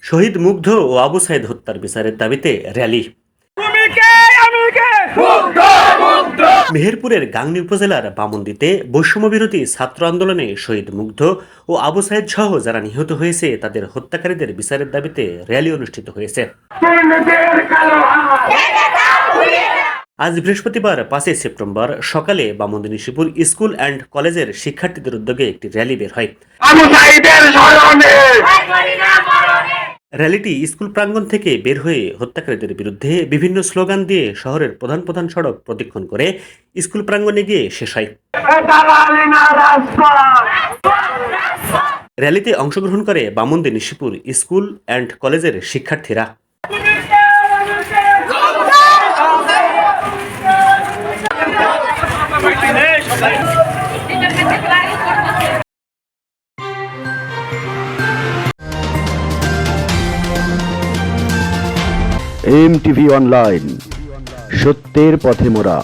শহীদ মুগ্ধ ও আবু সাইদ হত্যার বিচারের দাবিতে র্যালি। মেহেরপুরের গাংনী উপজেলার বামন্দিতে বৈষম্যবিরোধী ছাত্র আন্দোলনে শহীদ মুগ্ধ ও আবু সাইদ সহ যারা নিহত হয়েছে তাদের হত্যাকারীদের বিচারের দাবিতে র্যালি অনুষ্ঠিত হয়েছে। আজ বৃহস্পতিবার ৫ সেপ্টেম্বর সকালে বামন্দি নিশিপুর স্কুল অ্যান্ড কলেজের শিক্ষার্থীদের উদ্যোগে একটি র্যালি বের হয়। র্যালিটি স্কুল প্রাঙ্গণ থেকে বের হয়ে হত্যাকারীদের বিরুদ্ধে বিভিন্ন স্লোগান দিয়ে শহরের প্রধান প্রধান সড়ক প্রদক্ষিণ করে স্কুল প্রাঙ্গণে গিয়ে শেষ হয়। র্যালিতে অংশগ্রহণ করে বামন্দি নিশিপুর স্কুল অ্যান্ড কলেজের শিক্ষার্থীরা। এমটিভি অনলাইন, সত্যের পথে মোরা।